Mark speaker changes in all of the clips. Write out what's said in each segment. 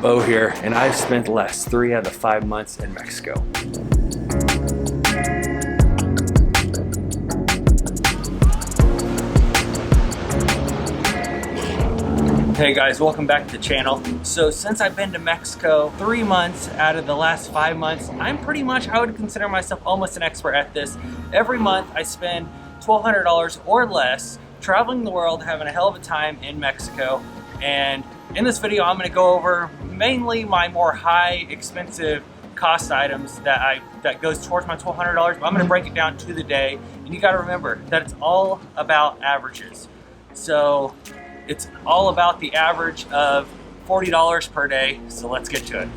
Speaker 1: Beau here, and I've spent the last 3 out of 5 months in Mexico. Hey guys, welcome back to the channel. So since I've been to Mexico 3 months out of the last 5 months, I'm pretty much, I would consider myself almost an expert at this. Every month I spend $1,200 or less traveling the world, having a hell of a time in Mexico. And in this video, I'm going to go over mainly my more high expensive cost items that goes towards my $1,200, but I'm going to break it down to the day. And you got to remember that it's all about averages. So it's all about the average of $40 per day. So let's get to it.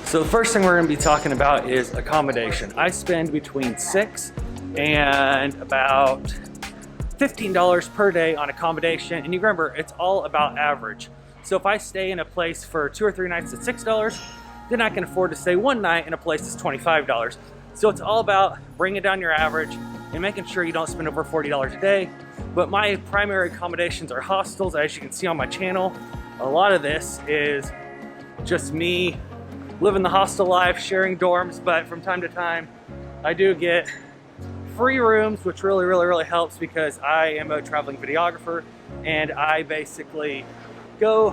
Speaker 1: So the first thing we're going to be talking about is accommodation. I spend between $6 and about $15 per day on accommodation. And you remember, it's all about average. So if I stay in a place for 2 or 3 nights at $6, then I can afford to stay 1 night in a place that's $25. So it's all about bringing down your average and making sure you don't spend over $40 a day. But my primary accommodations are hostels. As you can see on my channel, a lot of this is just me living the hostel life, sharing dorms, but from time to time I do get free rooms, which really helps because I am a traveling videographer and I basically go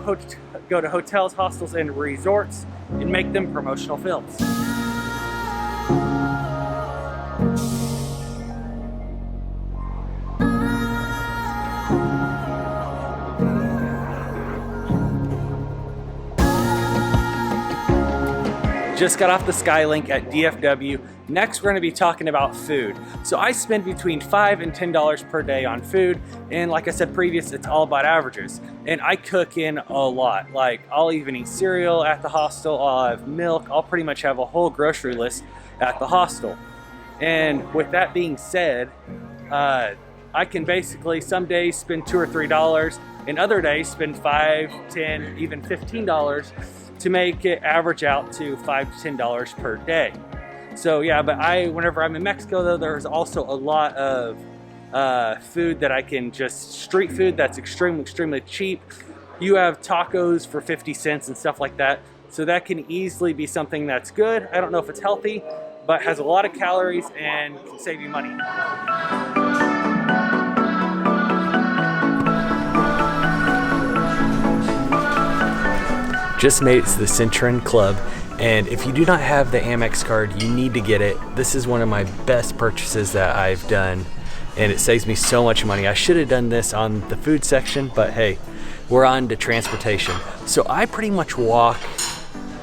Speaker 1: to hotels, hostels, and resorts and make them promotional films. Just got off the Skylink at DFW. Next, we're gonna be talking about food. So I spend between $5 and $10 per day on food. And like I said previous, it's all about averages. And I cook in a lot. Like I'll even eat cereal at the hostel, I'll have milk, I'll pretty much have a whole grocery list at the hostel. And with that being said, I can basically some days spend $2 or $3 and other days spend $5, $10, even $15 to make it average out to $5 to $10 per day. So yeah, but whenever I'm in Mexico though, there's also a lot of food that I can just, street food that's extremely cheap. You have tacos for 50 cents and stuff like that. So that can easily be something that's good. I don't know if it's healthy, but has a lot of calories and can save you money. Just made it to the Centurion Club, and if you do not have the Amex card, you need to get it. This is one of my best purchases that I've done, and it saves me so much money. I should have done this on the food section, but hey, we're on to transportation. So I pretty much walk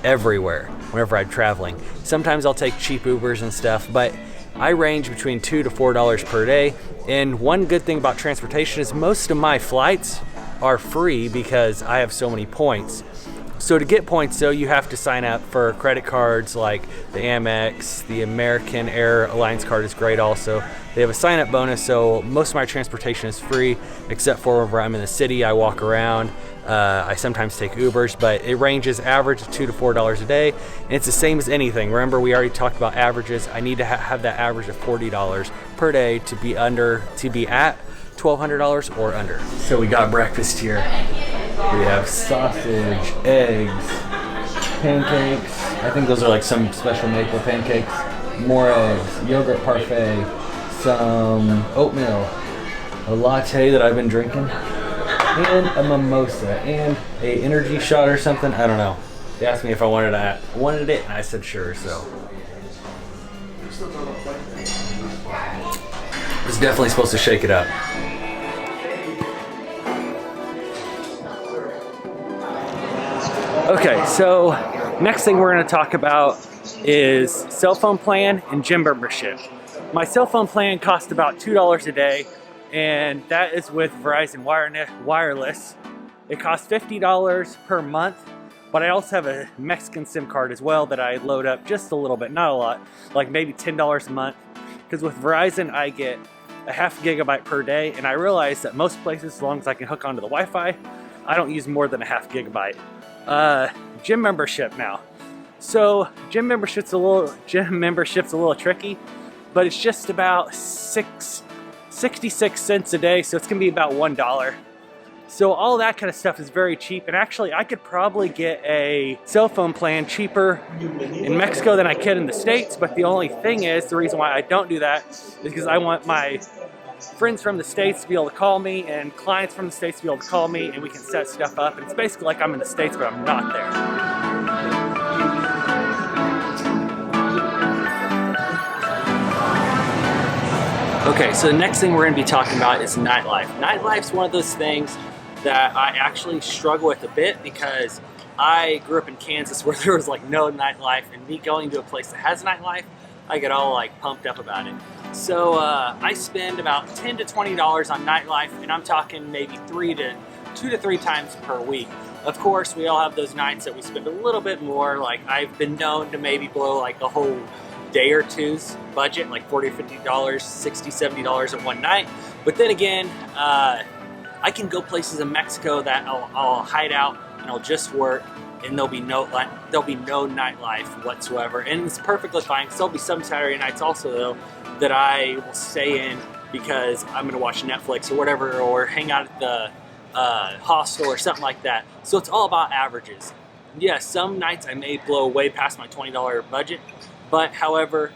Speaker 1: everywhere whenever I'm traveling. Sometimes I'll take cheap Ubers and stuff, but I range between $2 to $4 per day. And one good thing about transportation is most of my flights are free because I have so many points. So to get points though, you have to sign up for credit cards like the Amex, the American Airlines card is great also. They have a sign up bonus, so most of my transportation is free, except for whenever I'm in the city, I walk around. I sometimes take Ubers, but it ranges average of $2 to $4 a day. And it's the same as anything. Remember, we already talked about averages. I need to have that average of $40 per day to be at $1,200 or under. So we got breakfast here. We have sausage, eggs, pancakes. I think those are like some special maple pancakes. More eggs, yogurt parfait, some oatmeal, a latte that I've been drinking, and a mimosa, and a energy shot or something. I don't know. They asked me if I wanted it, and I said sure, so. It's definitely supposed to shake it up. Okay, so next thing we're going to talk about is cell phone plan and gym membership. My cell phone plan costs about $2 a day, and that is with Verizon Wireless. It costs $50 per month, but I also have a Mexican SIM card as well that I load up just a little bit, not a lot, like maybe $10 a month. Because with Verizon, I get a ½ gigabyte per day, and I realize that most places, as long as I can hook onto the Wi-Fi, I don't use more than a ½ gigabyte. Gym membership now. So gym membership's a little tricky. but it's just about 66 cents a day, so it's gonna be about $1. So all that kind of stuff is very cheap, and actually I could probably get a cell phone plan cheaper in Mexico than I could in the States, but the only thing is, the reason why I don't do that is because I want my friends from the States to be able to call me and clients from the States to be able to call me, and we can set stuff up, and it's basically like I'm in the States but I'm not there. Okay, so the next thing we're going to be talking about is nightlife. Nightlife's one of those things that I actually struggle with a bit because I grew up in Kansas where there was like no nightlife, and me going to a place that has nightlife, I get all like pumped up about it. So I spend about $10 to $20 on nightlife, and I'm talking maybe 2 to 3 times per week. Of course, we all have those nights that we spend a little bit more. Like I've been known to maybe blow like a whole day or two's budget, like $40 or $50, $60, $70 in one night. But then again, I can go places in Mexico that I'll hide out and I'll just work, and there'll be no nightlife whatsoever, and it's perfectly fine. So there'll be some Saturday nights also though that I will stay in because I'm gonna watch Netflix or whatever, or hang out at the hostel or something like that. So it's all about averages. Yeah, some nights I may blow way past my $20 budget, but however,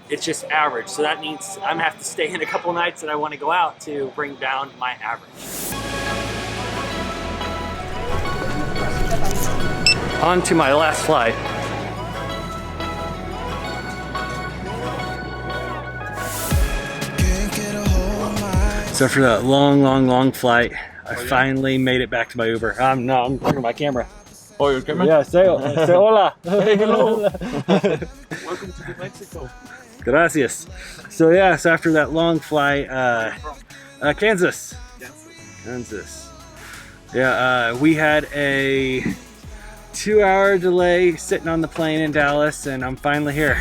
Speaker 1: it's just average. So that means I'm gonna have to stay in a couple nights that I want to go out to bring down my average. On to my last flight. So after that long flight, I finally made it back to my Uber. I'm turning my camera.
Speaker 2: Oh, your camera?
Speaker 1: Yeah, say hola.
Speaker 2: Hey, hello. Welcome to Mexico.
Speaker 1: Gracias. So yeah, so after that long flight, Kansas. Yeah, we had a 2-hour delay sitting on the plane in Dallas, and I'm finally here.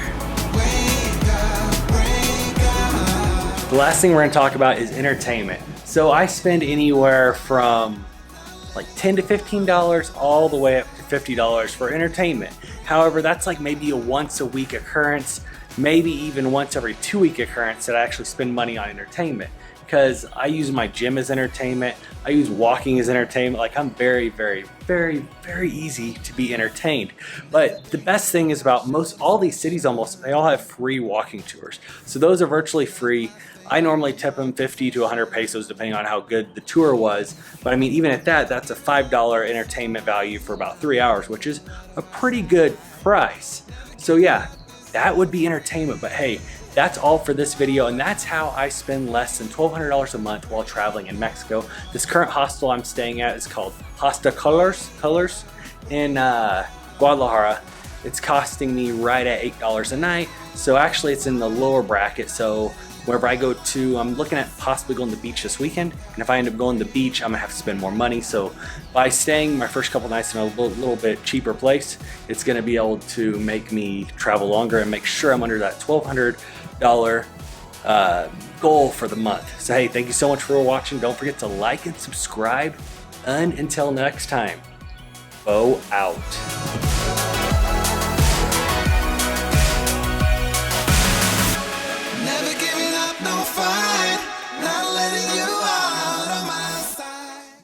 Speaker 1: The last thing we're gonna talk about is entertainment. So I spend anywhere from like $10 to $15 all the way up to $50 for entertainment. However, that's like maybe a once a week occurrence, maybe even once every 2 week occurrence that I actually spend money on entertainment, because I use my gym as entertainment. I use walking as entertainment. Like I'm very easy to be entertained. But the best thing is about all these cities, almost, they all have free walking tours. So those are virtually free. I normally tip them 50 to 100 pesos depending on how good the tour was. But I mean, even at that, that's a $5 entertainment value for about 3 hours, which is a pretty good price. So yeah, that would be entertainment. But hey, that's all for this video, and that's how I spend less than $1,200 a month while traveling in Mexico. This current hostel I'm staying at is called Hostel Colors in Guadalajara. It's costing me right at $8 a night. So actually it's in the lower bracket. So wherever I go to, I'm looking at possibly going to the beach this weekend. And if I end up going to the beach, I'm gonna have to spend more money. So by staying my first couple nights in a little bit cheaper place, it's gonna be able to make me travel longer and make sure I'm under that $1,200 goal for the month. So hey, thank you so much for watching. Don't forget to like and subscribe. And until next time, Beau out.